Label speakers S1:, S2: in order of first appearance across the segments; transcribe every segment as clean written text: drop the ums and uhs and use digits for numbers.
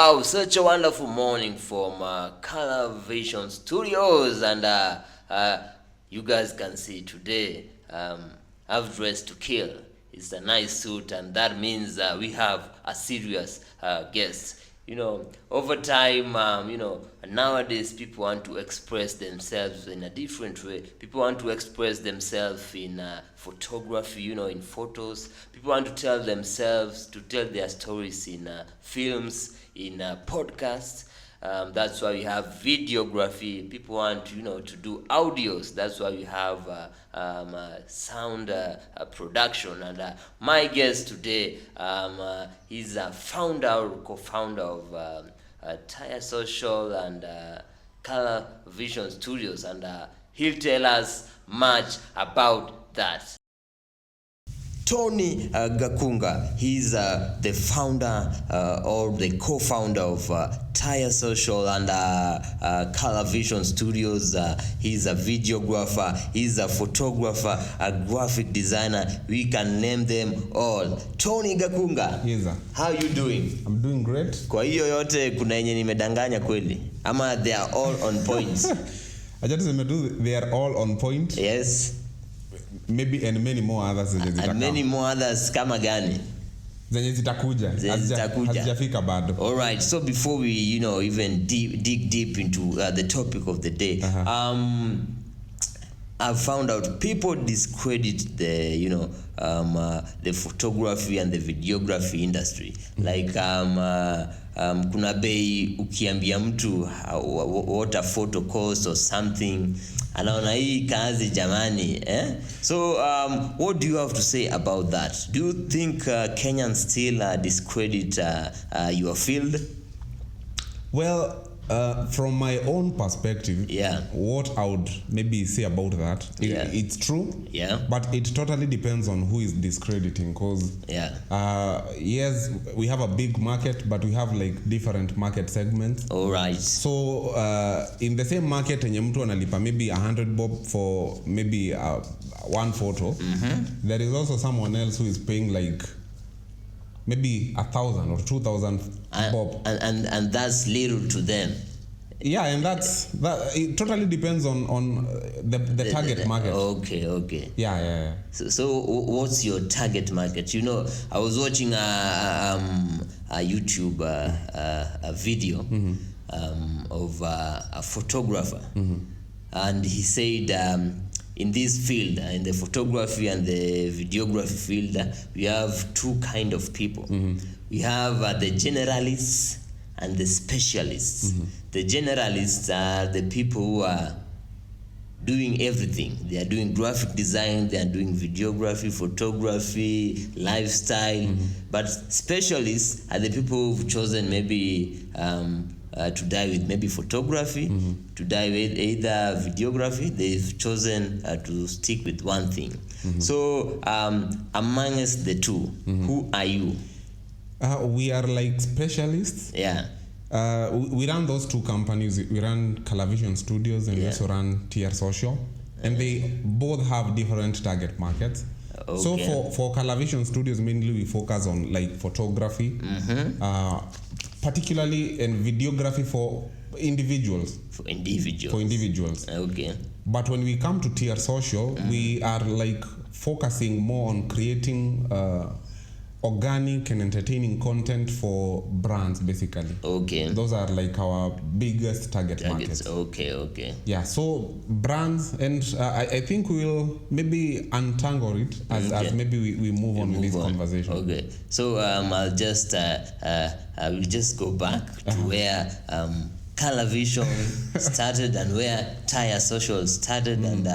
S1: Wow, such a wonderful morning from Color Vision Studios, and you guys can see today I've dressed to kill. It's a nice suit, and that means we have a serious guest. Over time, nowadays people want to express themselves in a different way. People want to express themselves in photography, in photos. People want to tell their stories in films, in podcasts. That's why we have videography. People want to do audios. That's why we have sound production. And my guest today, he's a co-founder of Tire Social and Color Vision Studios, and he'll tell us much about that. Tony Gakunga, he's the founder or the co-founder of Tire Social and Color Vision Studios. He's a videographer, he's a photographer, a graphic designer. We can name them all. Tony Gakunga.
S2: Yes, sir.
S1: How you doing?
S2: I'm doing great.
S1: Kwa hiyo yote kuna yenye nimedanganya kweli? Ama they are all on point?
S2: I just they are all on point.
S1: Yes.
S2: Maybe and many more others
S1: and many more others kama gani
S2: zenye zitakuja hazijafika bado.
S1: All right, so before we even dig deep into the topic of the day, I've found out people discredit the the photography and the videography industry. Like kuna bei ukiambia mtu what a photo costs or something, anaona hii kazi jamani, So what do you have to say about that? Do you think Kenyans still discredit your field?
S2: Well, from my own perspective, what I would maybe say about that, it's true, but it totally depends on who is discrediting, because yes, we have a big market, but we have like different market segments.
S1: All right.
S2: So in the same market, enye mtu analipa maybe 100 bob for maybe one photo, there is also someone else who is paying like maybe 1,000 or 2,000 bob,
S1: and that's little to them.
S2: Yeah, and that it totally depends on the target market.
S1: Okay.
S2: Yeah.
S1: So what's your target market? I was watching a YouTube a video of a photographer, and he said in this field, in the photography and the videography field, we have two kind of people. We have the generalists and the specialists. The generalists are the people who are doing everything. They are doing graphic design, they are doing videography, photography, lifestyle. But specialists are the people who've chosen maybe to die with maybe photography, to die with either videography. They've chosen to stick with one thing. So amongst the two, who are you?
S2: We are like specialists.
S1: Yeah.
S2: We run those two companies. We run Color Vision Studios and we also run Tire Social, and they both have different target markets.
S1: Okay.
S2: So for Color Vision Studios, mainly we focus on like photography, particularly in videography for individuals.
S1: For individuals. Okay.
S2: But when we come to Tire Social, we are like focusing more on creating organic and entertaining content for brands, basically.
S1: Okay.
S2: Those are like our biggest target markets.
S1: Okay.
S2: Yeah, so brands, and I think we'll maybe untangle it as maybe we move on with this conversation.
S1: Okay. So I'll just we'll just go back to where Color Vision started and where Tire Social started, and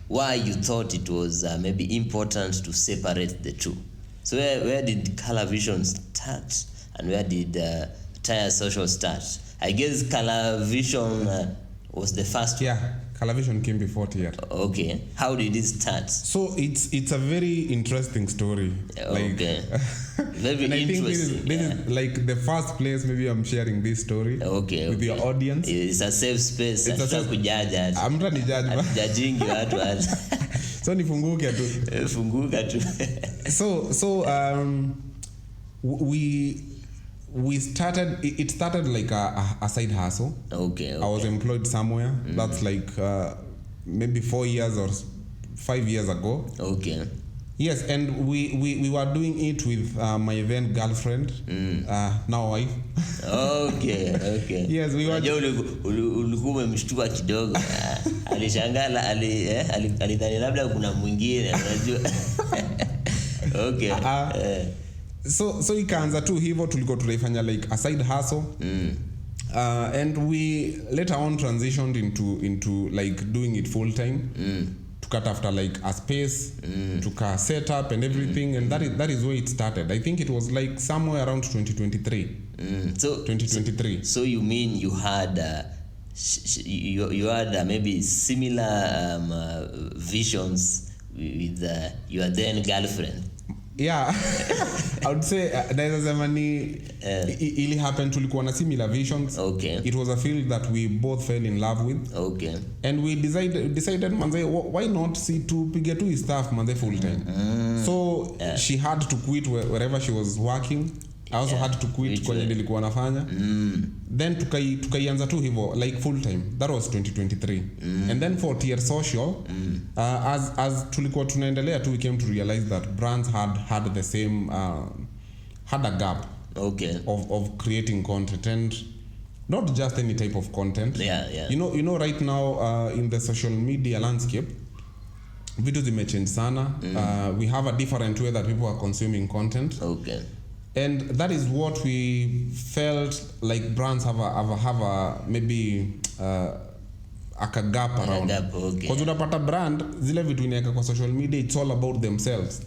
S1: why you thought it was maybe important to separate the two. So where did Color Vision start and where did Tire Social start? I guess Color Vision was the first one.
S2: Yeah, Color Vision came before Tire.
S1: Okay. How did it start?
S2: So it's a very interesting story.
S1: Okay. Very
S2: and I
S1: interesting.
S2: think this is like the first place maybe I'm sharing this story with your audience.
S1: It's a safe space.
S2: It's a safe
S1: kujaja.
S2: I'm not judge.
S1: Judging watu hata.
S2: So nifunguke tu.
S1: Funguka tu.
S2: So we it started like a side hustle.
S1: Okay.
S2: I was employed somewhere. That's like maybe 4 years or 5 years ago.
S1: Okay.
S2: Yes, and we were doing it with my then girlfriend, now wife.
S1: Okay.
S2: Yes, we were.
S1: Ulikuwa umemshtua kidogo. Alishangala alidhani labda kuna mwingine unajua. Okay.
S2: So ikaanza tu hivyo, tulikuwa tunaifanya like a side hustle. And we later on transitioned into like doing it full time. Tukatafuta like a space, tuka set up and everything, and that is where it started. I think it was like somewhere around 2023.
S1: So
S2: 2023.
S1: So you mean you had you had maybe similar visions with your then girlfriend?
S2: Yeah. I would say naweza sema ni ili happen, tulikuwa na similar visions.
S1: Okay.
S2: It was a field that we both fell in love with.
S1: Okay.
S2: And we decided manze, why not see to piga tu stuff manze full time. So she had to quit wherever she was working. I also had to quit kwenye nilikuwa nafanya. Then tukaianza tu hivyo like full time. That was 2023. And then for Tier Social, as tulikuwa tunaendelea tu, we came to realize that brands had the same had a gap.
S1: Okay.
S2: Of creating content, and not just any type of content.
S1: Yeah.
S2: You know right now in the social media landscape, vitu zimechange sana. We have a different way that people are consuming content.
S1: Okay.
S2: And that is what we felt like brands have a maybe a gap around.
S1: Okay.
S2: Because unapata brand zile vitu inaweka kwa social media, it's all about themselves.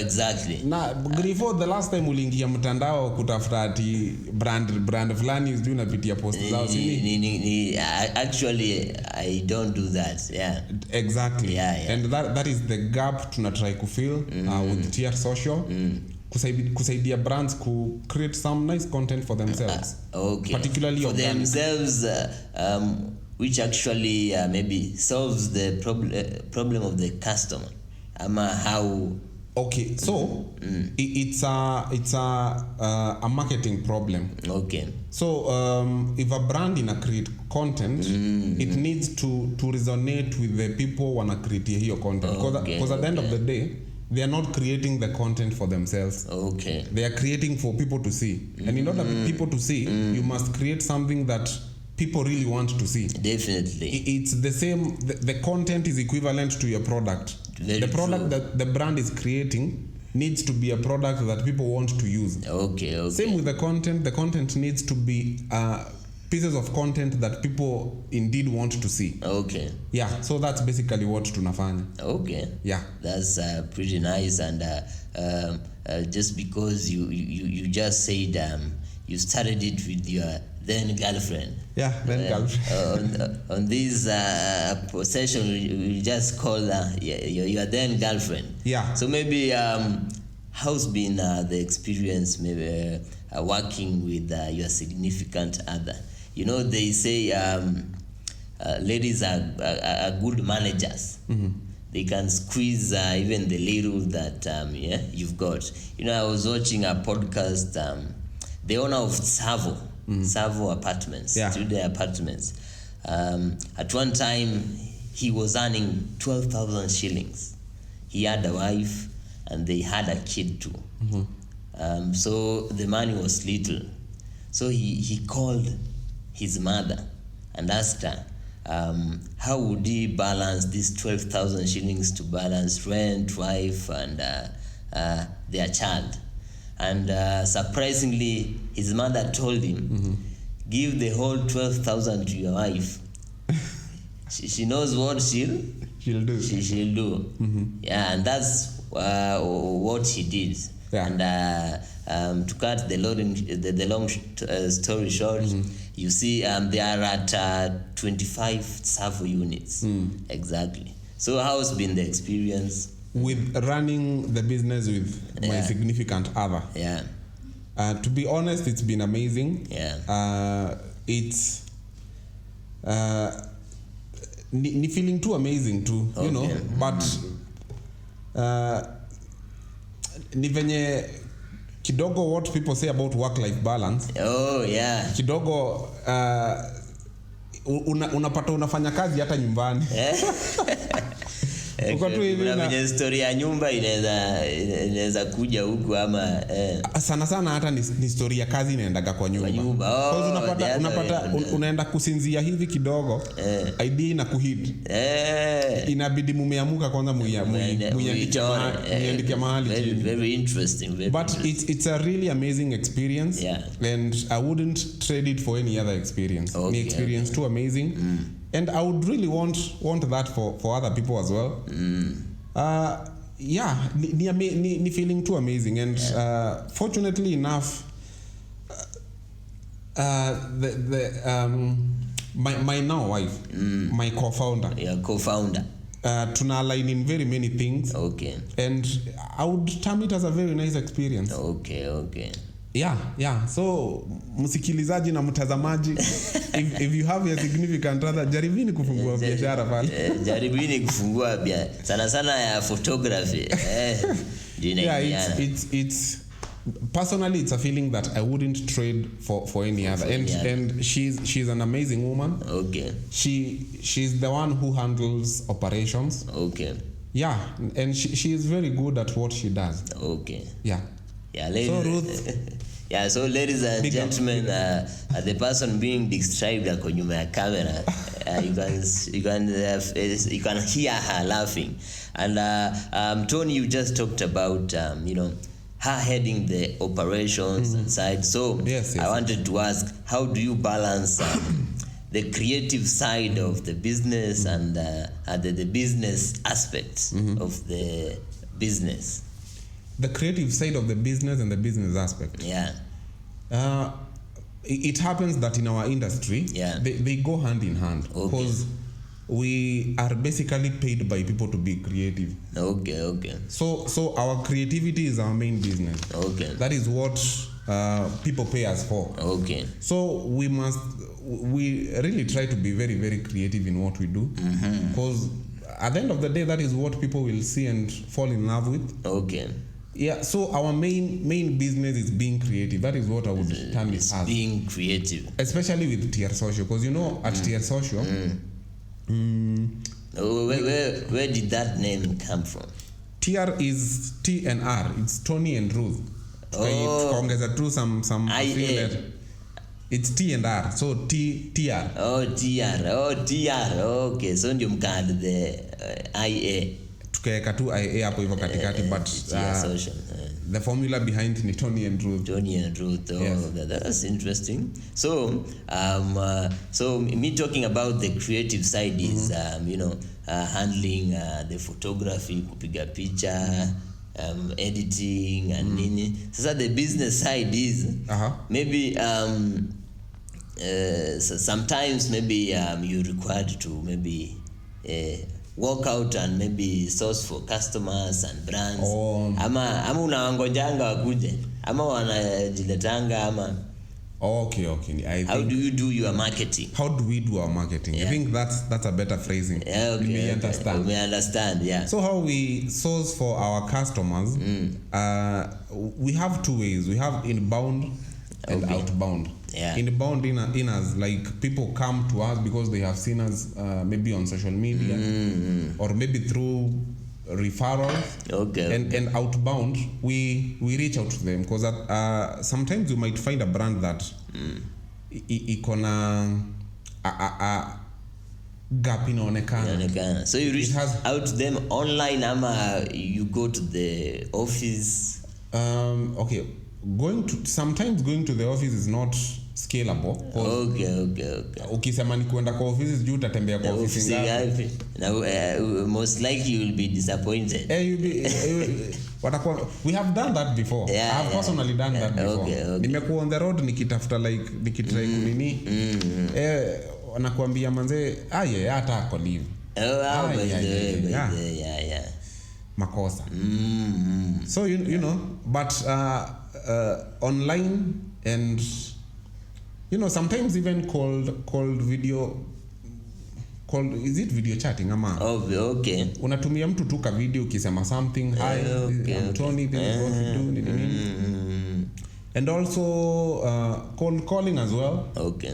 S1: Exactly.
S2: Na before the last time uliingia mtandao kutafuta ati brand fulani sijui unapitia post zao
S1: sini. Actually I don't do that. Yeah.
S2: Exactly.
S1: Yeah.
S2: And that is the gap tuna try to fill with Tier Social. Kusaidia brands to create some nice content for themselves.
S1: Okay.
S2: Particularly
S1: for themselves, which actually maybe solves the problem of the customer. How?
S2: Okay, so it's a marketing problem.
S1: Okay.
S2: So if a brand create content, it needs to resonate with the people wanna create your content. Because at the end of the day, they are not creating the content for themselves.
S1: Okay.
S2: They are creating for people to see. And in order for people to see, you must create something that people really want to see.
S1: Definitely.
S2: It's the same. The content is equivalent to your product. The product that the brand is creating needs to be a product that people want to use.
S1: Okay.
S2: Same with the content. The content needs to be pieces of content that people indeed want to see.
S1: Okay.
S2: Yeah, so that's basically what tunafanya.
S1: Okay.
S2: Yeah.
S1: That's pretty nice. And just because you just said you started it with your then girlfriend.
S2: Yeah, then girlfriend.
S1: On this session, you just call your then girlfriend.
S2: Yeah.
S1: So maybe how's been the experience maybe working with your significant other? You know, they say ladies are good managers. They can squeeze even the little that you've got. You know, I was watching a podcast, the owner of Savo Apartments, studio apartments. At one time, he was earning 12,000 shillings. He had a wife and they had a kid too. So the money was little. So he called his mother and asked her, how would he balance these 12,000 shillings to balance rent, wife, and their child? And surprisingly, his mother told him, give the whole 12,000 to your wife. she knows what she'll do. She'll do. Yeah, and that's what he did.
S2: Yeah.
S1: And to cut the long story short, you see they are at 25 Savo units. Exactly. So how's been the experience?
S2: With running the business with my significant other.
S1: Yeah.
S2: To be honest, it's been amazing.
S1: Yeah.
S2: It's ni feeling too amazing too, you know. But ni venye kidogo what people say about work life balance.
S1: Oh yeah.
S2: Kidogo unapata unafanya kazi hata nyumbani.
S1: Kuna story ya nyumba inaweza kuja huku ama
S2: sana hata ni story ya kazi inaendaga kwa nyumba. Unapata unaenda kusinzia hivi kidogo, idea ina kuhit. Inabidi mumeamuka kwanza muiandike mahali.
S1: Very interesting.
S2: But it's a really amazing experience, and I wouldn't trade it for any other experience. The experience too amazing. And I would really want that for other people as well. Ni feeling too amazing. And fortunately enough, my now wife, my co-founder.
S1: Yeah, co-founder.
S2: Tuna align in very many things.
S1: Okay.
S2: And I would term it as a very nice experience.
S1: Okay.
S2: Yeah. So msikilizaji na mtazamaji, if you have a significant other, jaribini kufungua biashara pale.
S1: Jaribini kufungua biashara. Sana ya photography.
S2: It's personally it's a feeling that I wouldn't trade for any other. And she's an amazing woman.
S1: Okay.
S2: She's the one who handles operations.
S1: Okay.
S2: Yeah, and she is very good at what she does.
S1: Okay.
S2: Yeah,
S1: ladies. So Ruth, so ladies and gentlemen, the person being described ako nyuma ya camera, you can hear her laughing. And Tony, you just talked about her heading the operations side. So
S2: yes.
S1: I wanted to ask, how do you balance the creative side of the business and the business aspects of the business?
S2: The creative side of the business and the business aspect.
S1: Yeah.
S2: It happens that in our industry, they go hand in hand. Because we are basically paid by people to be creative.
S1: Okay.
S2: So our creativity is our main business.
S1: Okay.
S2: That is what people pay us for.
S1: Okay.
S2: So we really try to be very, very creative in what we do. Because at the end of the day, that is what people will see and fall in love with.
S1: Okay.
S2: Yeah, so our main business is being creative. That is what I would term it as.
S1: Being creative.
S2: Especially with TR Social. Because at TR Social...
S1: Where did that name come from?
S2: TR is T and R. It's Tony and Ruth. Tukaongeza tu some it's T and R. So TR.
S1: TR. Okay, so ndio mkad the IA.
S2: Tukaweka tu IA hapo hivyo katikati, but the formula behind ni Tony and Ruth.
S1: Yes. That's interesting. So so me talking about the creative side is handling the photography, kupiga picha, editing and nini. So the business side is maybe sometimes maybe you're required to maybe work out and maybe source for customers and brands. Ama unawangonjanga wakuje ama wanajiletanga ama.
S2: Okay.
S1: How do you do your marketing?
S2: How do we do our marketing? I think that's a better phrasing.
S1: We understand. Yeah.
S2: So how we source for our customers, we have two ways. We have inbound and outbound.
S1: Yeah.
S2: Inbound in us, like people come to us because they have seen us maybe on social media or maybe through referrals.
S1: Okay.
S2: And outbound, we reach out to them because sometimes you might find a brand that ikona gap inaonekana.
S1: So you reach out to them online ama you go to the office?
S2: Okay. Sometimes going to the office is not scalable.
S1: Okay.
S2: Ukisema ni kuenda kwa office juu utatembea kwa office ngapi?
S1: Now most likely you will be disappointed.
S2: We have done that before. I have personally done that before.
S1: Okay.
S2: Nimekuwa on the road nikitafuta nikitry kunini. Wanakuambia manze hata ako leave.
S1: Yeah.
S2: Makosa. So you know, but online and sometimes even called video, is it video chatting ama?
S1: Okay.
S2: Unatumia mtu tu ka video ukisema something, hi, I'm Tony, this is what we do, And also cold calling as well.
S1: Okay.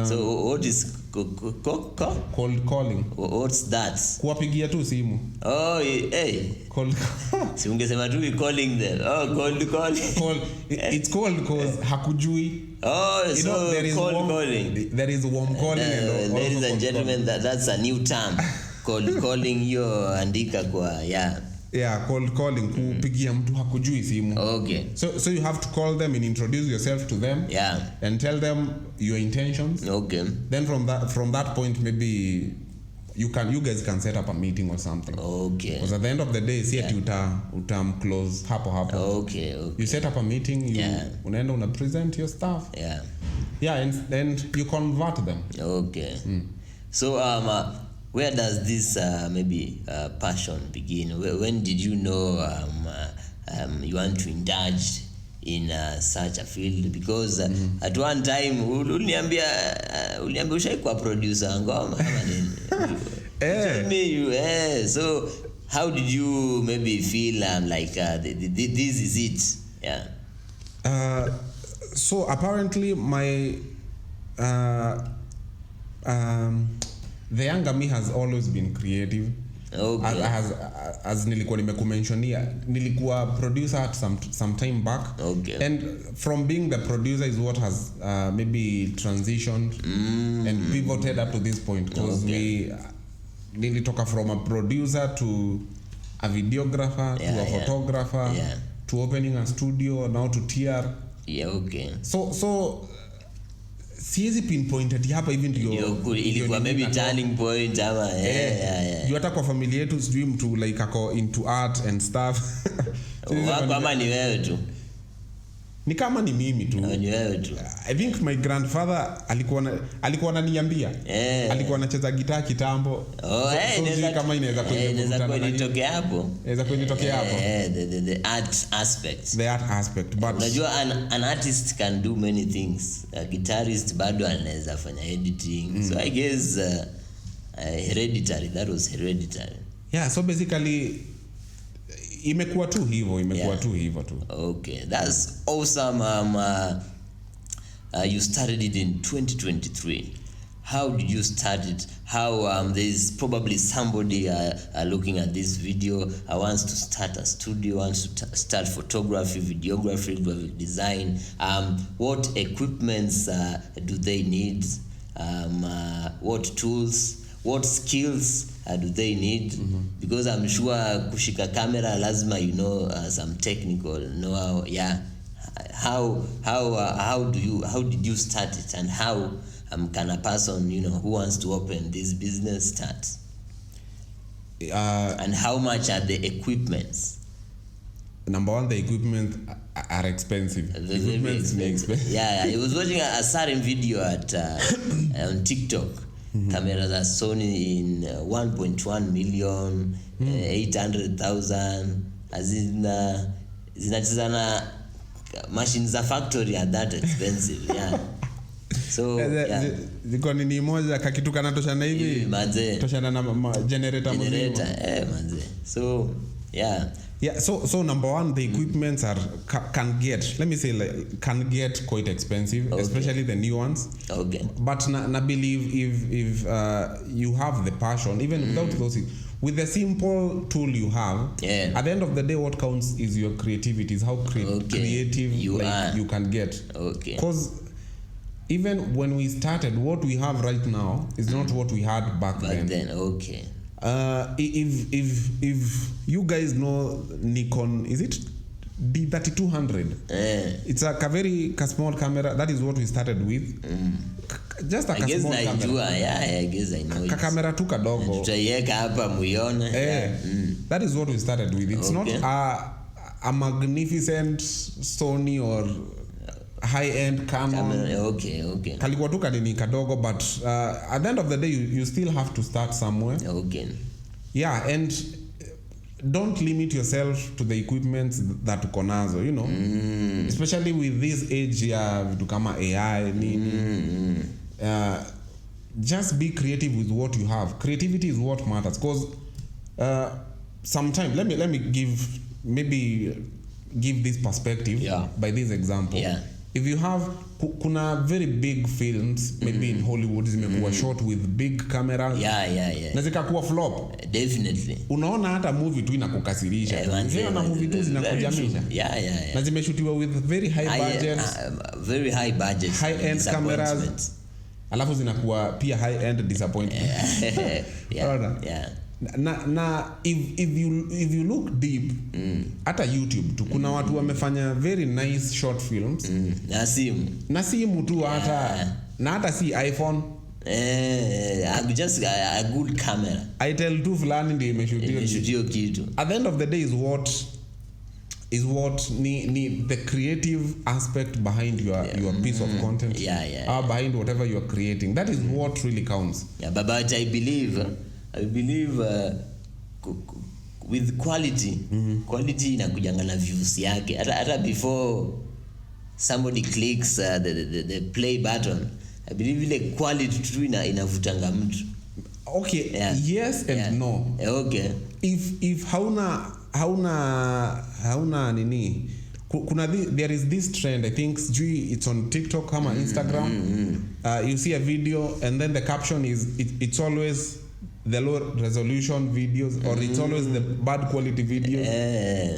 S1: So what is
S2: cold calling?
S1: What's that?
S2: Kuwapigia tu simu.
S1: Oh, hey.
S2: Cold.
S1: Si ungesema tu calling them. Oh, cold calling.
S2: It's cold because hakujui.
S1: Oh, you so there is cold calling.
S2: There is warm calling.
S1: Ladies and gentlemen, that's a new term. Cold calling hiyo andika kwa
S2: Yeah, cold calling, kupigia mtu hakujui simu.
S1: Okay.
S2: So you have to call them and introduce yourself to them.
S1: Yeah.
S2: And tell them your intentions.
S1: Okay.
S2: Then from that point maybe you guys can set up a meeting or something.
S1: Okay.
S2: Because at the end of the day, see ati close hapo.
S1: Okay.
S2: You set up a meeting, unaenda una present your stuff.
S1: Yeah.
S2: Yeah, and you convert them.
S1: Okay. So where does this passion begin? When did you know you want to indulge in such a field? Because at one time uliniambia ushaikuwa producer ngoma kama nini? Tell me so how did you maybe feel like this is it? Yeah.
S2: So apparently my the younger me has always been creative.
S1: Okay.
S2: As nilikuwa nimekumentionia, nilikuwa producer at some time back.
S1: Okay.
S2: And from being the producer is what has maybe transitioned and pivoted up to this point, because nilitoka from a producer to a videographer to a photographer to opening a studio, now to TR.
S1: Yeah, okay.
S2: So siwezi pinpoint ati hapa hivi ndio
S1: ilikuwa maybe turning point ama
S2: juu hata kwa familia yetu sijui mtu like ako into art and stuff.
S1: Kama ni wewe tu.
S2: Ni kama ni mimi tu.
S1: Ni wewe tu.
S2: I think my grandfather alikuwa ananiambia. Alikuwa anacheza gitaa kitambo. Kama inaweza
S1: kunitokea hapo.
S2: Inaweza kunitokea hapo.
S1: The art aspect.
S2: The art aspect. But
S1: unajua an artist can do many things. A guitarist bado anaweza fanya editing. So I guess hereditary, that was hereditary.
S2: Yeah, so basically imekuwa tu hivyo tu.
S1: Okay, that's awesome. You started it in 2023. How did you start it? How there's probably somebody looking at this video wants to start a studio, wants to start photography, videography, graphic design. What equipments do they need? What tools? What skills do they need? Because I'm sure kushika camera lazima some technical know-how. Yeah. How did you start it, and how can a person who wants to open this business start? And how much are the equipments?
S2: Number one, the equipment are expensive.
S1: The equipment is expensive. Yeah, I was watching a certain video at on TikTok. Cameras are Sony in 1.1 million, 800,000. Zinacheza na machines za factory are that expensive. Yeah. So
S2: ziko nini moja kakitu kana toshana hivi
S1: manze,
S2: toshana na generator
S1: manze. So yeah,
S2: so number one, the equipments can get quite expensive, especially the new ones.
S1: Okay.
S2: But na believe if you have the passion, even without those, with the simple tool you have, at the end of the day, what counts is your creativity, is how creative you can get.
S1: Okay.
S2: Because even when we started, what we have right now is not what we had back then.
S1: Okay.
S2: If you guys know Nikon, is it D3200? It's a very small camera. That is what we started with. Just a small camera.
S1: I guess I know.
S2: Camera tu kadogo.
S1: Tutaiweka hapa muione.
S2: That is what we started with. It's not a magnificent Sony or high-end Canon.
S1: Okay.
S2: Kalikuwa tu kanini kadogo, but at the end of the day, you still have to start somewhere.
S1: Okay.
S2: Yeah, and don't limit yourself to the equipment that uko nazo, especially with this age ya vitu kama AI nini. Just be creative with what you have. Creativity is what matters, because sometimes let me give maybe give this perspective by this example. If you have kuna very big films maybe in Hollywood zimekuwa shot with big cameras na zikakuwa flop,
S1: definitely
S2: unaona hata movie tu inakukasirisha, na movie tu zinakujamisha na zimeshutiwa with very high budgets, high end cameras, alafu zinakuwa pia high end disappointment. Na if you look deep hata YouTube tu kuna watu wamefanya very nice short films na simu tu hata si iPhone,
S1: just a good camera,
S2: Itel tu fulani ndio imeshutio
S1: kitu.
S2: At the end of the day is what ni the creative aspect behind your piece of content, or behind whatever you are creating. That is what really counts.
S1: But I believe with quality, quality inakujanga na views yake. Hata before somebody clicks the play button, I believe ile quality tu inavutanga mtu.
S2: Okay, yes and no.
S1: Okay.
S2: If hauna nini, there is this trend, I think it's on TikTok kama Instagram. You see a video and then the caption is it's always the low resolution videos, or it's always the bad quality videos,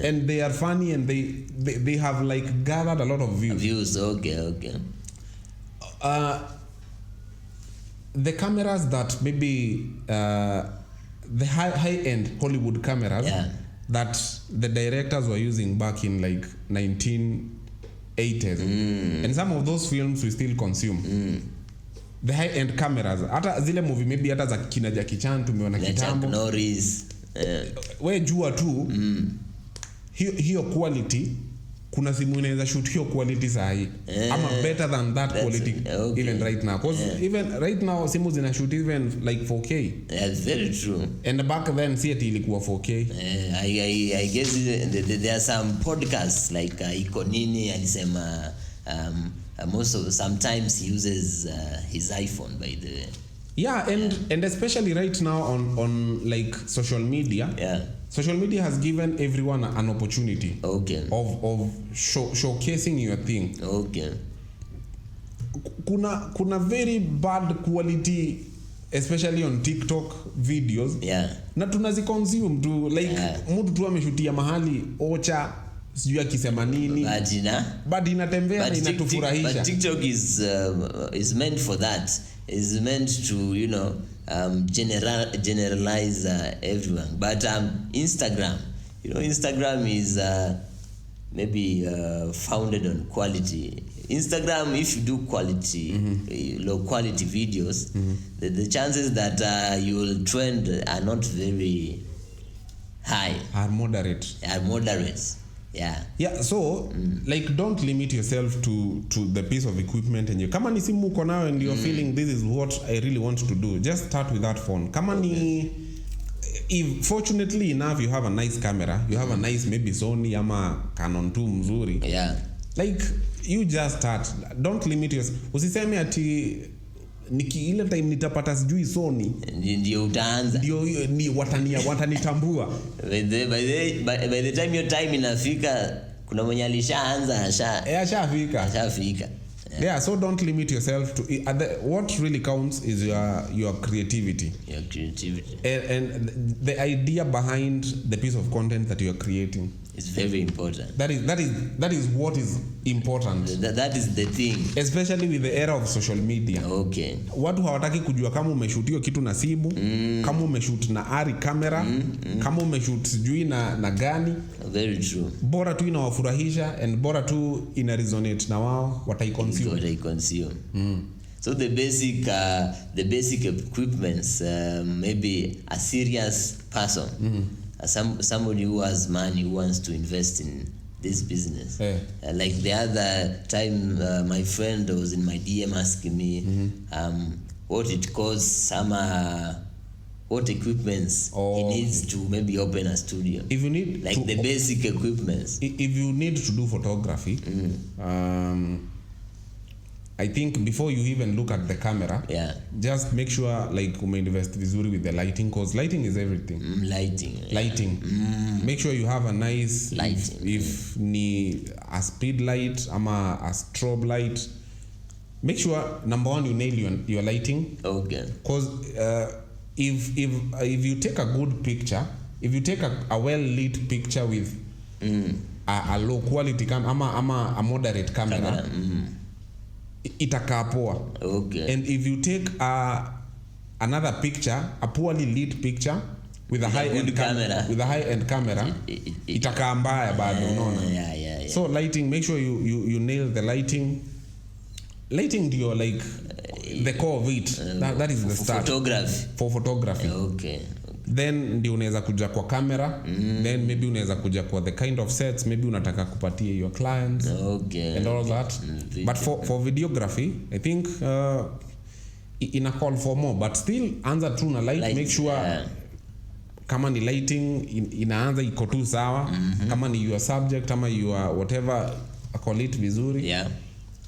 S2: and they are funny and they have like gathered a lot of views.
S1: Okay.
S2: The cameras that maybe the high end Hollywood cameras that the directors were using back in like 1980s, and some of those films we still consume. The high end cameras, hata zile movie maybe hata za kina Jackie Chan tumeona kitambo,
S1: Norris,
S2: we jua tu hiyo quality, kuna simu inaweza shoot hiyo quality sahi ama better than that quality even right now, because even right now simu zina shoot even like 4K.
S1: That's very true.
S2: And back then see it ilikuwa 4K.
S1: I guess there are some podcasts like Ikonini alisema sometimes he uses his iPhone by the way.
S2: And especially right now on like social media. Social media has given everyone an opportunity of showcasing your thing. Kuna very bad quality, especially on TikTok videos. Na tunaziconsume tu like mtu tu ameshutia mahali ocha sijui akisema nini, but inatembea na inatufurahisha.
S1: But TikTok is meant for that. Is meant to generalize everyone. But Instagram, Instagram is maybe founded on quality. Instagram, if you do quality, low quality videos, the chances that you will trend are not very high.
S2: Are moderate. So like don't limit yourself to the piece of equipment, and kama ni simu uko nayo and you're feeling this is what I really want to do, just start with that phone. Kama ni, if fortunately enough you have a nice camera, you have a nice maybe Sony ama Canon 2 mzuri, like you just start. Don't limit yourself. Usiseme ati ile time nitapata sijui Sony
S1: ndio utaanza,
S2: ndio ni watanitambua.
S1: By the time your time inafika kuna mwenye alishaanza ashafika.
S2: So don't limit yourself to what really counts is your creativity. And the idea behind the piece of content that you are creating
S1: is very important.
S2: That is what is important.
S1: That is the thing,
S2: especially with the era of social media. Watu hawataki kujua kama umeshootio kitu na simu, kama umeshoot na Ari camera, kama umeshoot sijui na gani.
S1: Very true.
S2: Bora tu inawafurahisha and bora tu ina resonate na wao,
S1: wataiconsume. So the basic equipments, maybe a serious person, somebody who has money, who wants to invest in this business. Like the other time, my friend was in my DM asking me what it costs, what equipments he needs to maybe open a studio.
S2: If you need
S1: like the basic equipments.
S2: If you need to do photography, I think before you even look at the camera, just make sure like invest vizuri with the lighting, because lighting is everything. Lighting. Make sure you have a nice lighting. If ni a speed light ama a strobe light, make sure number one you nail your lighting.
S1: Okay.
S2: Because if you take a good picture, if you take a well lit picture with a low quality ama a moderate camera. Itakaa poa.
S1: Okay.
S2: And if you take another picture, a poorly lit picture with a high end camera, itakaa mbaya bado, unaona.
S1: Yeah.
S2: So lighting, make sure you nail the lighting. Lighting ndio like the core of it. That is the start. For photography.
S1: Okay.
S2: Then ndio unaweza kuja kwa camera, then maybe unaweza kuja kwa the kind of sets maybe unataka kupatia your clients.
S1: Okay.
S2: And all that. But for videography, I think ina call for more, but still anza tu na light, make sure kama ni lighting inaanza iko tu sawa, kama ni your subject ama your whatever call it vizuri.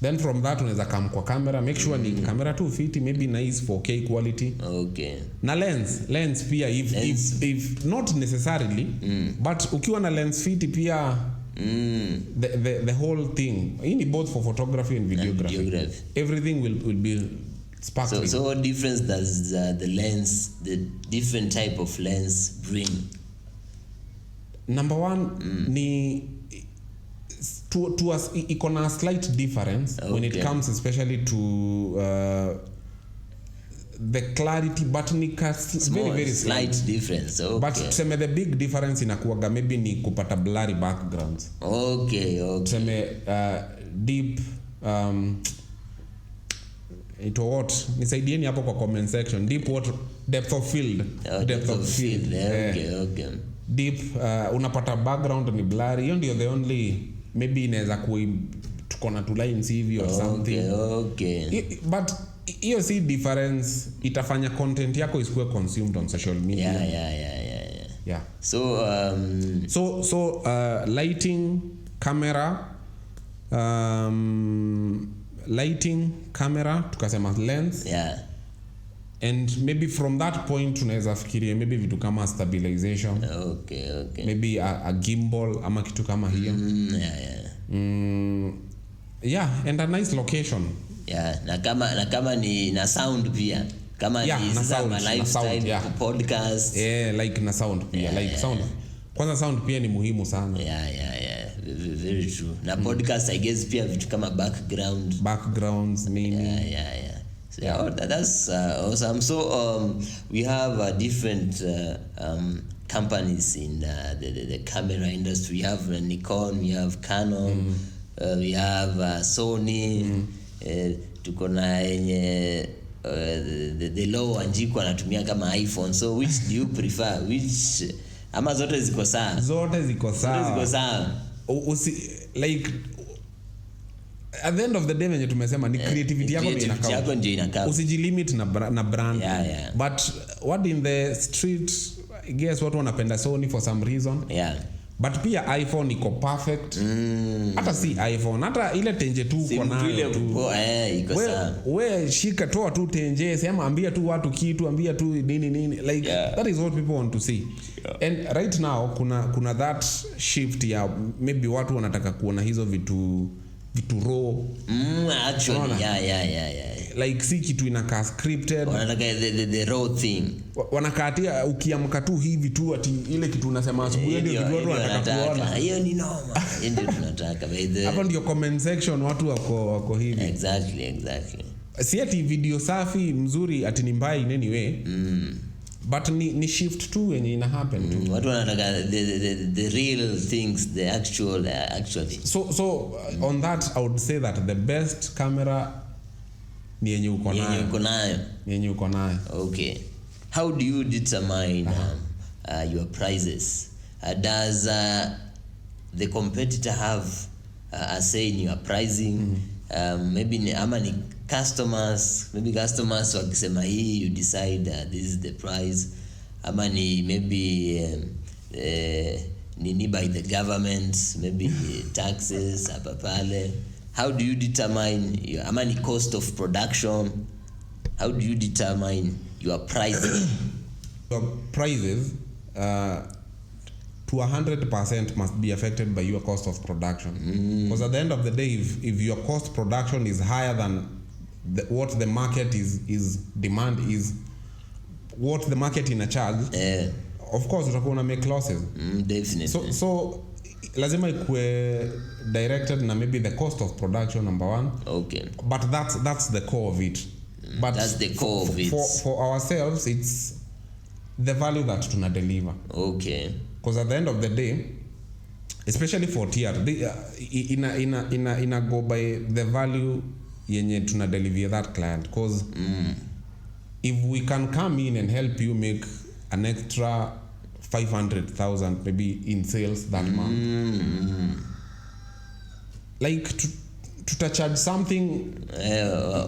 S2: Then from that unaweza come kwa camera, make sure ni camera tu fiti, maybe nice 4K quality.
S1: Okay.
S2: Na lens pia if not necessarily, but ukiwa na lens fiti pia the whole thing, in both for photography and videography. Everything will be sparkling.
S1: So what difference does the different type of lens bring?
S2: Number one, ni to us iko na slight difference when it comes especially to the clarity, but ni very
S1: slight difference. Okay.
S2: But tuseme the big difference inakuwaga maybe ni kupata blurry backgrounds.
S1: Okay.
S2: Tuseme deep ito what nisaidieni hapo kwa comment section. Deep what depth of field.
S1: Depth of field. Okay.
S2: Deep unapata background ni blurry. Hiyo ndio the only maybe inaweza tuko na two lines hivi or something.
S1: Okay.
S2: But hiyo si difference, itafanya content yako isikuwe consumed on social media.
S1: Yeah.
S2: So lighting, camera, tukasema lens. And maybe from that point tunaweza fikiria maybe vitu kama stabilization.
S1: Okay.
S2: Maybe a gimbal ama kitu kama hiyo. And a nice location.
S1: Na kama ni na sound pia. Kama ni lifestyle podcast.
S2: Like na sound pia. Like sound. Kwanza sound pia ni muhimu sana.
S1: Very true. Na podcast I guess pia vitu kama backgrounds
S2: nini.
S1: So that's awesome. So we have different companies in the camera industry. We have Nikon, we have Canon, we have Sony. Tuko na yenye the low anjiko anatumia kama iPhone. So which do you prefer? Which ama zote ziko sawa?
S2: Zote ziko sawa. Like at the end of the day when tumesema ni creativity yako
S1: ndio inakaa.
S2: Usijilimit na brand. But what in the street, I guess watu wanapenda Sony for some reason. But pia iPhone iko perfect. Hata si iPhone, hata ile tenje tu uko nayo tu.
S1: Iko sawa.
S2: Wewe shika toa tu tenje, sema ambia tu watu kitu, ambia tu nini. Like that is what people want to see. And right now kuna that shift ya maybe watu wanataka kuona hizo vitu raw.
S1: Actually
S2: like si kitu inakaa scripted,
S1: wanataka the raw thing,
S2: wanakatia ukiamka tu hivi tu ati ile kitu unasema asubuhi ndio watu wanataka kuona.
S1: Hiyo ni noma, ndio tunataka by the
S2: hapo ndio comment section watu wako hivi.
S1: Exactly
S2: si ati video safi mzuri ati ni mbaya in any way. But ni shift tu yenye ina happen tu.
S1: Watu wanataka the real things, the actually.
S2: So on that I would say that the best camera ni yenye uko nayo.
S1: Okay. How do you determine your prices? Does the competitor have a say in your pricing? Maybe ni customers wakisema hii you decide this is the price, ama ni maybe ni by the government, maybe taxes hapa pale. how do you determine your cost of production? How do you determine your pricing?
S2: Your prices to 100% must be affected by your cost of production. Because at the end of the day, if your cost production is higher than what the market is demand is what the market in a charge, of course utakuwa una make losses.
S1: Definitely.
S2: So lazima ikue directed na maybe the cost of production, number one.
S1: Okay.
S2: But that's the core of it. But
S1: that's the core of it.
S2: For ourselves, it's the value that tuna deliver.
S1: Okay.
S2: Because at the end of the day, especially for TR, ina go by the value yenye tuna deliver that client. Because if we can come in and help you make an extra 500,000 maybe in sales that month, like to charge something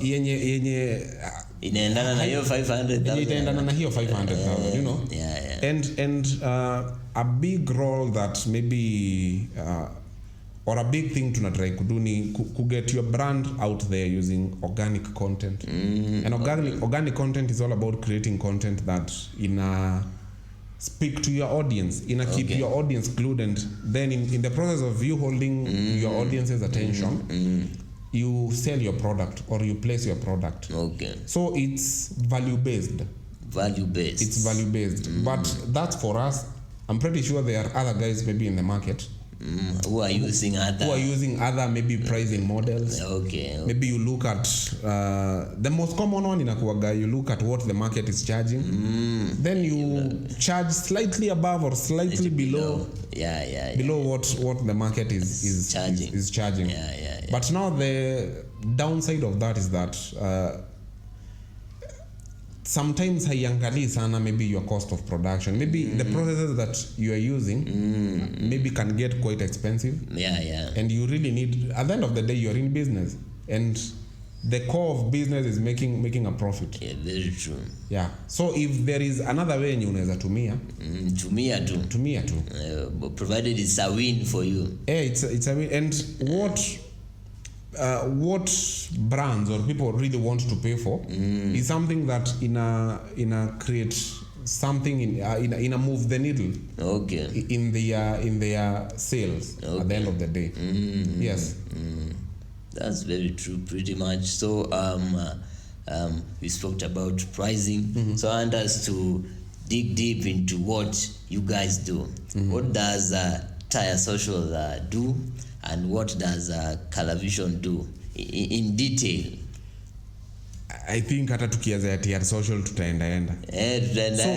S2: yenye
S1: inaendana na hiyo 500,000,
S2: inaendana na hiyo 500,000, you know. And a big role that maybe or a big thing tunatry kudu ni ku get your brand out there using organic content. And organic content is all about creating content that speak to your audience, keep your audience glued, and then in the process of you holding your audience's attention, you sell your product or you place your product.
S1: Okay.
S2: So it's value based. It's value based. But that's for us. I'm pretty sure there are other guys maybe in the market
S1: who are using
S2: other maybe pricing models.
S1: Okay.
S2: Maybe you look at the most common one inakuwaga, you look at what the market is charging, then you charge slightly above or slightly below. Below what the market is charging. But now the downside of that is that sometimes haiangalii sana maybe your cost of production. Maybe the processes that you are using maybe can get quite expensive. And you really need, at the end of the day, you're in business, and the core of business is making a profit.
S1: Yeah, very true.
S2: Yeah. So if there is another way yenye unaweza tumia tu,
S1: provided it's a win for you.
S2: It's a win. And what brands or people really want to pay for is something that create something in a move the needle.
S1: Okay.
S2: In their sales. Okay. At the end of the day. Yes.
S1: That's very true, pretty much. So we spoke about pricing. So I want us to dig deep into what you guys do. What does Tire Social do? And what does Color Vision do in detail?
S2: I think hata tukianza ya TR Social tutaenda. So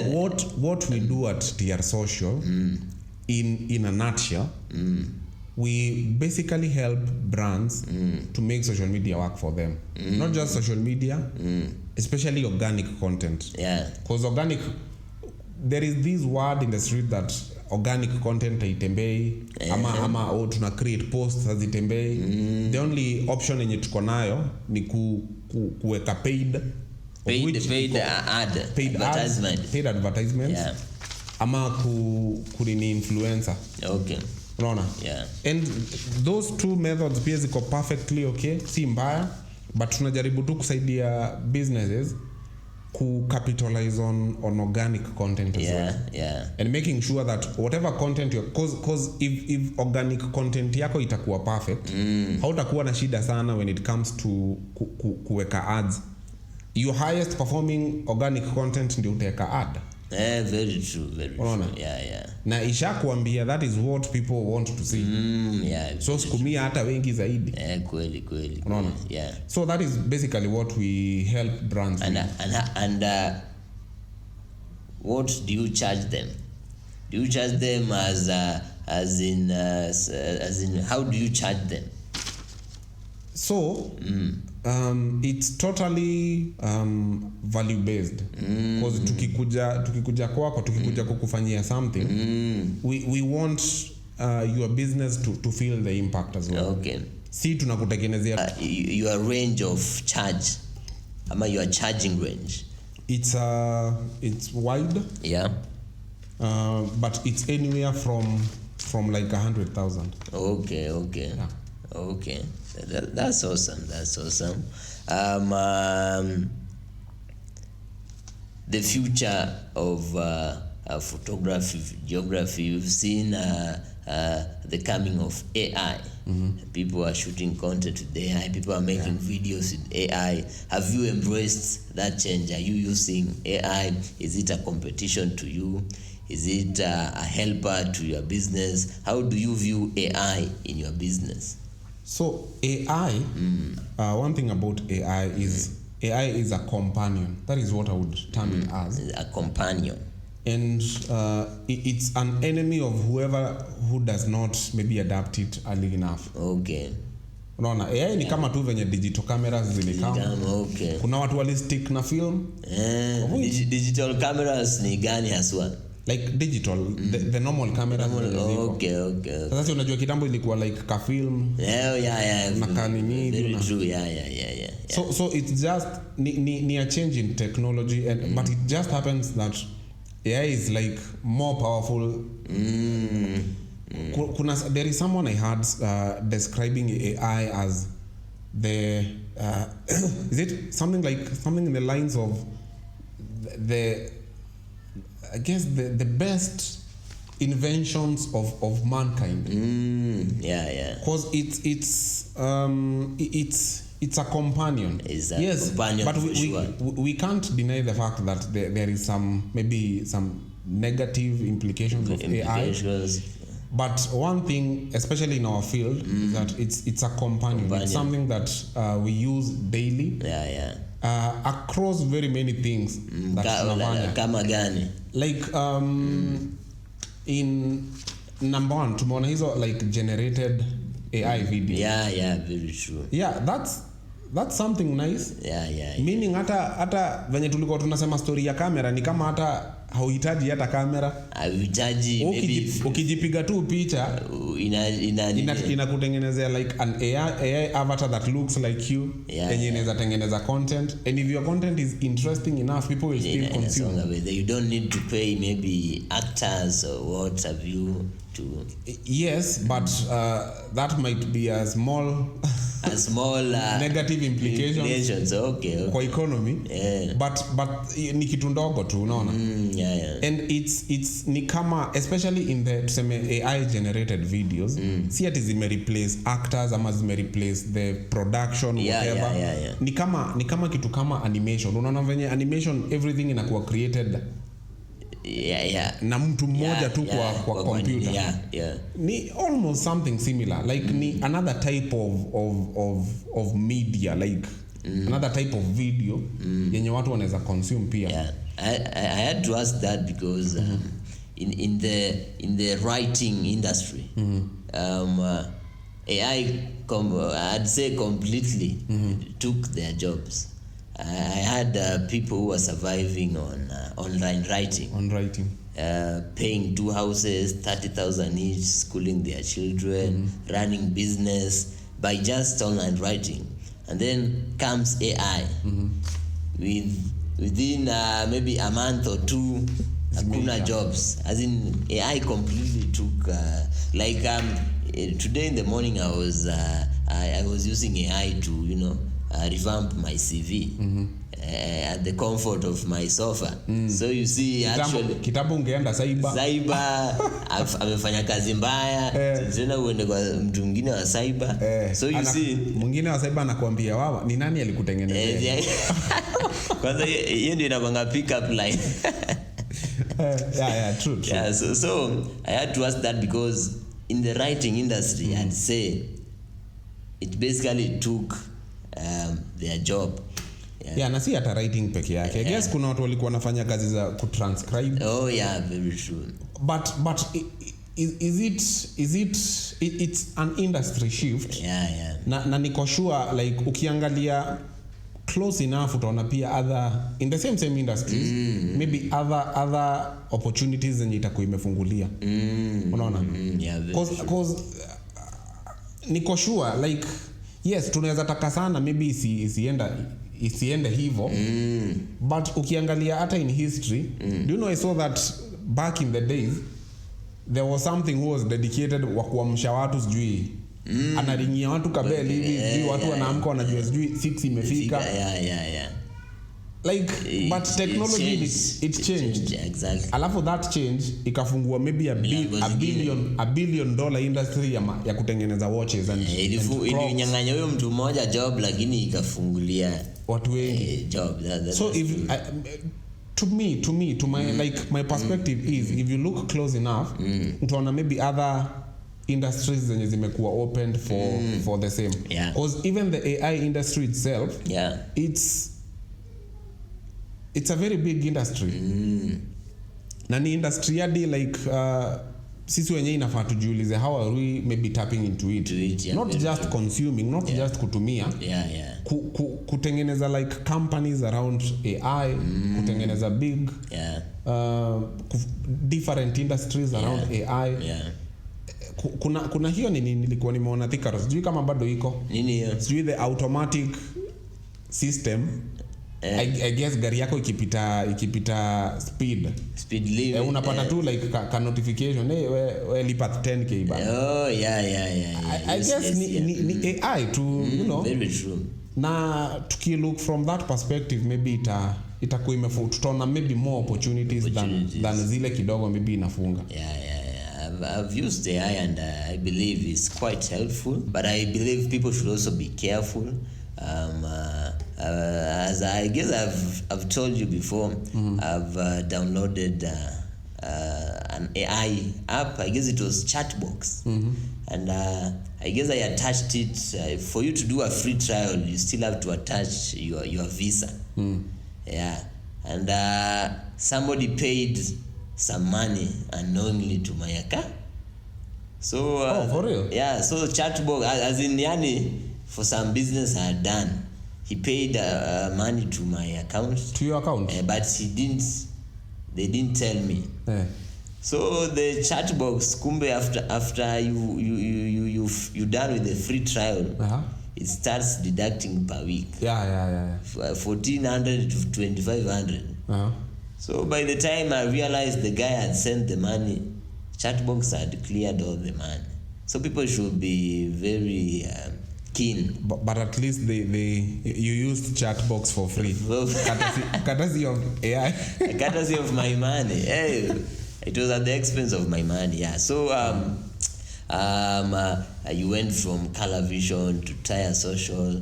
S2: what we do at TR Social in a nutshell, we basically help brands to make social media work for them. Not just social media, especially organic content. Because organic, there is this word in the street that organic content haitembei, ama tuna create posts hazitembei. The only option yenye tuko nayo ni kuweka paid advertisements. Ama kurini influencer.
S1: Okay.
S2: Unaona? And those two methods pia ziko perfectly okay, si mbaya, but tunajaribu tu kusaidia businesses ku capitalize on organic content as well. And making sure that whatever content cause if organic content yako itakuwa perfect, hautakuwa na shida sana when it comes to kuweka ads. Your highest performing organic content ndio utaweka ad.
S1: Very true.
S2: Na isha kuambia that is what people want to see. So sikumia hata wengi zaidi.
S1: Kweli.
S2: Unaona? So that is basically what we help brands
S1: and what do you charge them? Do you charge them as in how do you charge them?
S2: So it's totally value based. Because tukikuja kwako, tukikuja kukufanyia something, we want your business to feel the impact as well.
S1: Okay.
S2: Si tunakutengenezea
S1: your range of charge, ama your charging range.
S2: It's wide. But it's anywhere from like 100,000.
S1: Okay. Okay, that's awesome. That's awesome. The future of photography, videography. You've seen the coming of AI. People are shooting content with AI. People are making videos with AI. Have you embraced that change? Are you using AI? Is it a competition to you? Is it a helper to your business? How do you view AI in your business?
S2: So AI, one thing about AI is AI is a companion. That is what I would term it as.
S1: A companion.
S2: And it's an enemy of who does not maybe adapt it early enough.
S1: Okay.
S2: Unaona, AI ni kama tu venye digital cameras zilikama.
S1: Okay.
S2: Kuna watu walistick na film.
S1: Digital cameras ni gani haswa?
S2: Like digital, the normal cameras.
S1: Okay.
S2: Sasa unajua kitambo ilikuwa like ka film.
S1: Yeah.
S2: Na kanini.
S1: Very true. Yeah.
S2: So it's just ni a change in technology, and but it just happens that AI is like more powerful. There is someone I heard describing AI as the is it something in the lines of the I guess the best inventions of mankind.
S1: Yeah.
S2: Because it's a companion.
S1: Yes, companion,
S2: but we can't deny the fact that there is maybe some negative implications of AI. But one thing, especially in our field, is that it's a companion. It's something that we use daily.
S1: Yeah.
S2: Across very many things.
S1: Kama gani?
S2: Like in number one, tumeona hizo like generated AI video.
S1: Yeah, very true.
S2: Yeah, that's something nice.
S1: Yeah.
S2: Meaning hata venye tulikuwa tunasema story ya kamera ni kama hata hauhitaji hata kamera.
S1: Hauhitaji maybe
S2: ukijipiga tu picha inakutengenezea like an AI avatar that looks like you. Yenye inaweza tengeneza content, and if your content is interesting enough, people will still consume.
S1: You don't need to pay maybe actors or what have you to.
S2: Yes, but that might be a small negative implications
S1: okay.
S2: Kwa economy. But ni kitu ndogo tu unaona. And it's ni kama especially in the tuseme AI generated videos, si ati zime replace actors ama zime replace the production whatever. Ni kama kitu kama animation. Unaona venye animation everything inakuwa created na mtu mmoja tu kwa computer. Ni almost something similar, like ni another type of media, like another type of video yenye watu wanaweza consume pia.
S1: I had to ask that because in the writing industry, AI I'd say completely took their jobs. I had people who were surviving on online writing. Paying 2 houses, 30,000 each, schooling their children, running business by just online writing. And then comes AI. Within maybe a month or two, hakuna jobs. As in AI completely took today in the morning I was using AI to revamp my CV at the comfort of my sofa. So you see, actually
S2: kitabu ungeenda
S1: cyber amefanya kazi mbaya, tena uende kwa mtu mwingine wa cyber. So you see
S2: mwingine wa cyber anakuambia wawa ni nani alikutengenezea.
S1: Kwanza hiyo ndio inabanga pick up line.
S2: True.
S1: Yeah, so I had to ask that because in the writing industry, I'd say it basically took their job.
S2: Na si hata writing peke yake. I guess kuna watu walikuwa wanafanya kazi za kutranscribe.
S1: Very true.
S2: But it's an industry shift. Na niko sure like ukiangalia close enough utaona pia other in the same industries, maybe other opportunities zenye itakuwa imefungulia. Unaona? Because niko sure like yes tunaweza taka sana maybe isiende hivyo, but ukiangalia hata in history, do you know I saw that back in the days there was something who was dedicated wa kuamsha watu sijui anaringia watu kabeli hivi watu wanaamka wanajua sijui 6 imefika. Like but technology it changed.
S1: Exactly.
S2: Alafu that change ikafungua maybe a billion dollar industry ya kutengeneza watches and ilinyang'anya
S1: huyo mtu mmoja job lakini ikafungulia
S2: watu wengi
S1: job.
S2: So if to my like my perspective is if you look close enough utaona maybe other industries zenye zimekuwa opened for the same, because even the AI industry itself it's a very big industry. Na ni industry hadi like sisi wenyewe inafaa tujiulize how are we maybe tapping into it, not just consuming, not just kutumia, kutengeneza like companies around AI, kutengeneza big different industries around AI. Kuna hiyo nilikuwa nimeona Thika, sijui kama bado iko
S1: nini hiyo,
S2: sijui the automatic system. I guess gari yako ikipita speed
S1: limit
S2: unapata tu like ka notification we lipa 10k ba.
S1: I
S2: guess ni AI to you know.
S1: Very true.
S2: Na tuki look from that perspective maybe itakuwa tutaona maybe more opportunities than zile kidogo maybe inafunga.
S1: I've used AI and I believe it's quite helpful, but I believe people should also be careful. As I guess I've told you before, I've downloaded an AI app. I guess it was Chatbox, and I guess I attached it. For you to do a free trial, you still have to attach your visa. And somebody paid some money unknowingly to my account. So
S2: for real?
S1: Yeah. So Chatbox, as in yani, for some business I had done, he paid money to my account.
S2: To your account?
S1: But they didn't tell me. So the Chatbox, kumbe after you done with the free trial, it starts deducting per week. 1,400 to 2,500. So by the time I realized the guy had sent the money, Chatbox had cleared all the money. So people should be very keen.
S2: But at least you used Chatbox for free. Courtesy of AI.
S1: Courtesy of my money. Hey, it was at the expense of my money. So you went from Color Vision to Tire Social.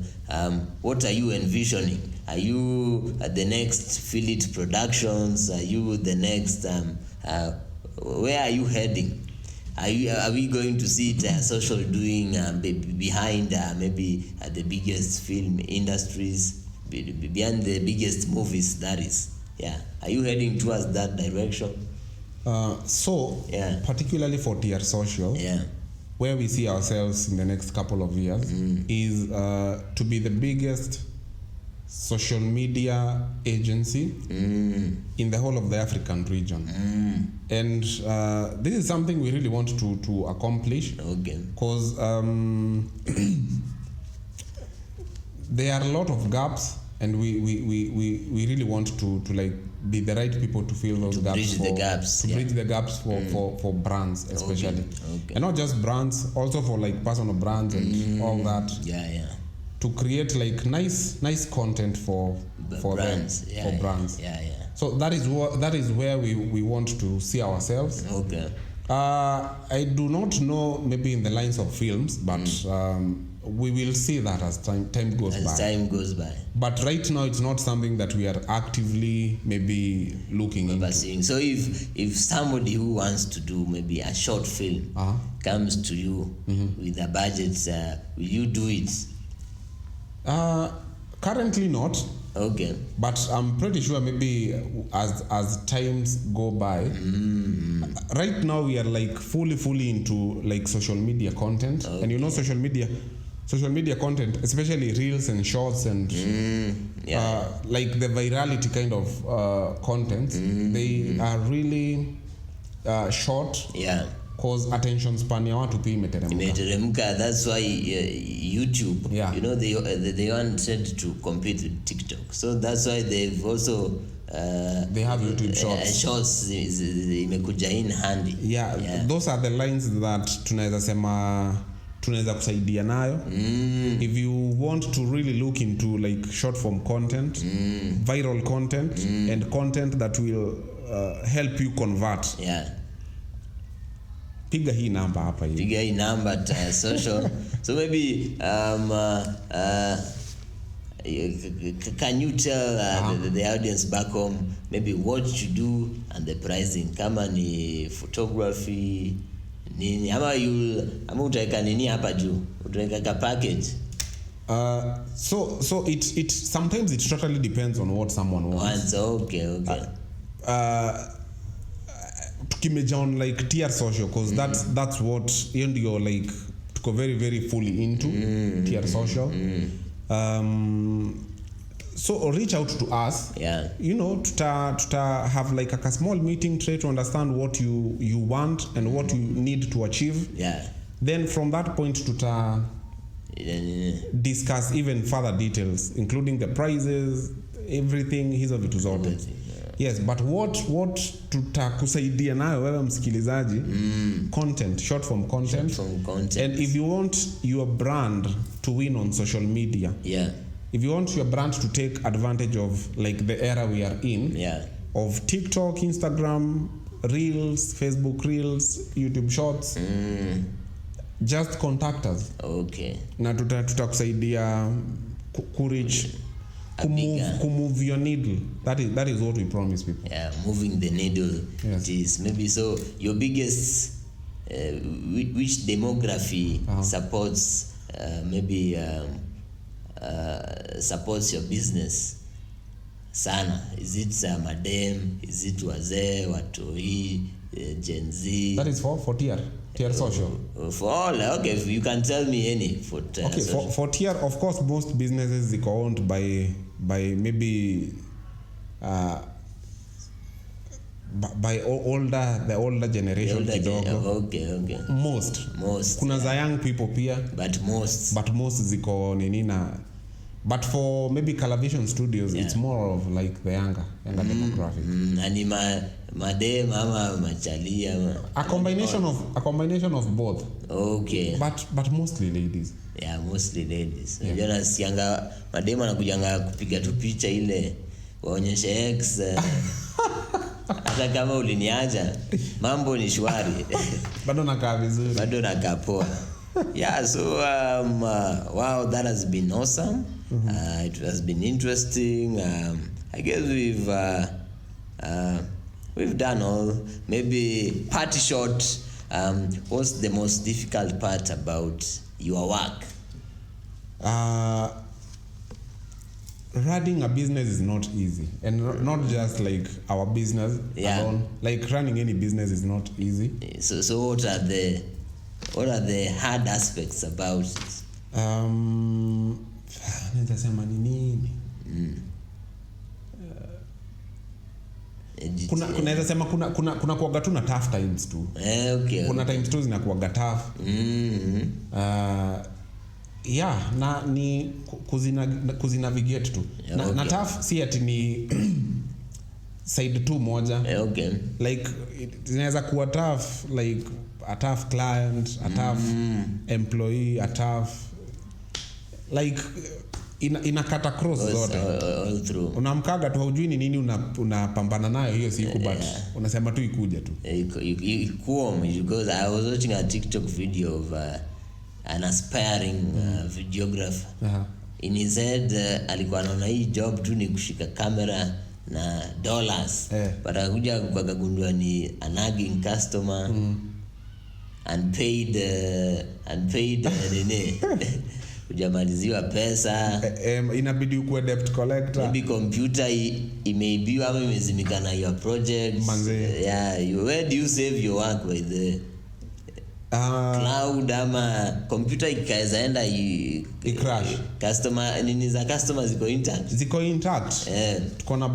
S1: What are you envisioning? Are you the next Feel It Productions? Are you the next where are you heading? Are we going to see Tire Social doing behind maybe the biggest film industries, behind the biggest movies, that is? Are you heading towards that direction?
S2: Particularly for Tire Social, where we see ourselves in the next couple of years is to be the biggest social media agency in the whole of the African region. And this is something we really want to accomplish, because there are a lot of gaps, and we really want to like be the right people to fill those gaps, bridge the gaps for brands especially, and not just brands, also for like personal brands and all that. To create like nice content for brands, them, for brands. So that is where we want to see ourselves. I do not know maybe in the lines of films, but we will see that as time goes by. But right now it's not something that we are actively maybe looking into.
S1: So if somebody who wants to do maybe a short film comes to you with a budget, will you do it?
S2: Currently not. But I'm pretty sure maybe as times go by. Right now we are like fully into like social media content, and you know social media content, especially reels and shorts and like the virality kind of content, they are really short. Cause attention span ya watu pia imeteremka.
S1: That's why YouTube, you know, they wanted to compete with TikTok, so that's why they've also
S2: they have YouTube shorts.
S1: Shorts imekuja in handy.
S2: Those are the lines that tunaweza sema tunaweza kusaidia nayo. If you want to really look into like short form content, viral content, and content that will help you convert, piga hii namba hapa hii.
S1: Piga hii namba social. So maybe can you tell the audience back home maybe what you do and the pricing, kama ni photography nini, ama utaweka nini hapa juu, utaweka package?
S2: So it sometimes it totally depends on what someone wants.
S1: Okay.
S2: Tukimeja on like tier social, because that's what you're like tuko very very fully into tier social. So reach out to us. You know, to have like a small meeting, try to understand what you want and what you need to achieve. Then from that point to discuss even further details, including the prices, everything hizo vitu zote. Yes, but what tutakusaidia nayo wewe msikilizaji, content, short form content. And if you want your brand to win on social media, if you want your brand to take advantage of like the era we are in, of TikTok, Instagram, Reels, Facebook Reels, YouTube Shorts, just contact us. Na tutakusaidia reach, move your needle. That is what we promise people.
S1: Moving the needle. It is maybe so your biggest which demography supports maybe supports your business sana? Is it madem, is it wazee, watoi, Gen Z?
S2: That is for tier social.
S1: For all, okay, if you can tell me any for
S2: for tier, of course most businesses are owned by maybe by the older generation kidogo.
S1: Okay.
S2: Most kuna za young people pia,
S1: but most
S2: ziko nini na, but for maybe Calavision Studios it's more of like the younger demographic.
S1: Ani madem ama machalia,
S2: a combination of both. But mostly ladies.
S1: Mostly ladies. Unajua sianga madem anakujanga kupiga tu picha ile waonyeshe X. Hata kama uliniacha mambo ni shwari.
S2: Bado nakaa vizuri.
S1: Bado nakaa poa. So wow, that has been awesome. It has been interesting. I guess we've done all. Maybe party short. What's the most difficult part about your work?
S2: Running a business is not easy, and not just like our business alone. Like running any business is not easy.
S1: So what are the hard aspects about it?
S2: Nitasema nini? Kunaweza sema kuna kuaga tu na tough times tu. Kuna times tu zinakuaga tough. Na ni kuzinavigate tu. Na tough si ati ni side tu moja. Like zinaweza kuwa tough, like a tough client, a tough employee, a tough like inakata cross zote.
S1: All through.
S2: Unamkaga tu hujui ni nini unapambana nayo hiyo siku, but unasema tu ikuja tu.
S1: Because I was watching a TikTok video of an aspiring videographer. In his head alikuwa anaona hii job tu ni kushika kamera na dollars. But akuja kugundua ni a nagging customer, unpaid nene. Kujamaliziwa pesa,
S2: inabidi ukuwe debt collector.
S1: Maybe computer imeibiwa ama imezimika na your project. Where do you save your work by the cloud ama computer ikaeza enda
S2: crash?
S1: Customer nini za customer ziko intact.
S2: Tuko na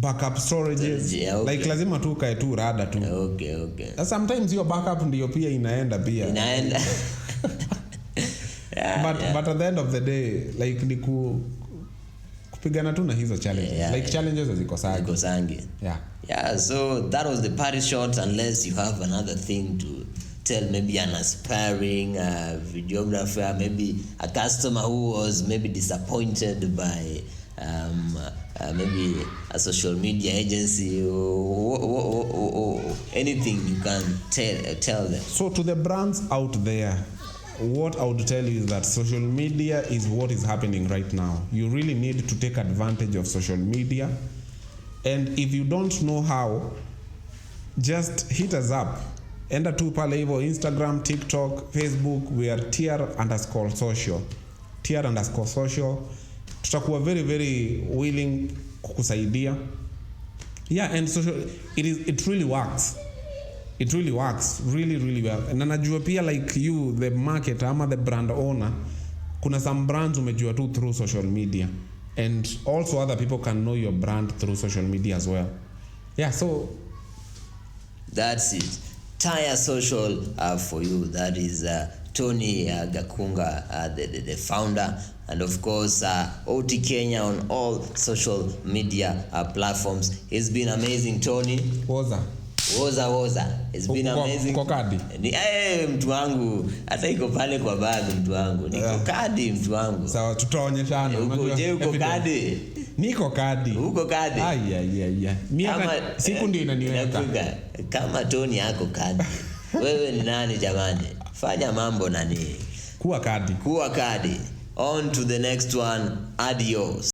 S2: backup storages. Like lazima tu kae tu rada tu. Sometimes your backup ndio pia inaenda.
S1: But
S2: at the end of the day, like ni kupigana tu na hizo challenges. Like challenges
S1: zikosangi. Yeah, so that was the party shot, unless you have another thing to tell, maybe an aspiring videographer, maybe a customer who was maybe disappointed by maybe a social media agency, or anything you can tell them.
S2: So to the brands out there, what I would tell you is that social media is what is happening right now. You really need to take advantage of social media, and if you don't know how, just hit us up. Enda tu pale hivyo Instagram, TikTok, Facebook, we are _social. TR_social. Tutakuwa very very willing kukusaidia. Yeah, and social it really works. It really works really well. Na najua pia like you, the market ama the brand owner, kuna some brands umejua tu through social media, and also other people can know your brand through social media as well. Yeah, so
S1: that's it. Tire Social for you. That is Tony Gakunga, the founder, and of course OT Kenya on all social media platforms. It's been amazing, Tony.
S2: Woza.
S1: It's been amazing.
S2: Uko kadi?
S1: Mtu wangu hata iko pale kwa bag, mtu wangu. Niko kadi, mtu wangu.
S2: Sawa, tutaonyeshana.
S1: Uko kadi?
S2: Niko kadi.
S1: Uko kadi?
S2: Mimi siku ndio inaniweka.
S1: Kama Tony yako kadi. Wewe ni nani jamani? Fanya mambo nani?
S2: Kuwa kadi.
S1: On to the next one. Adios.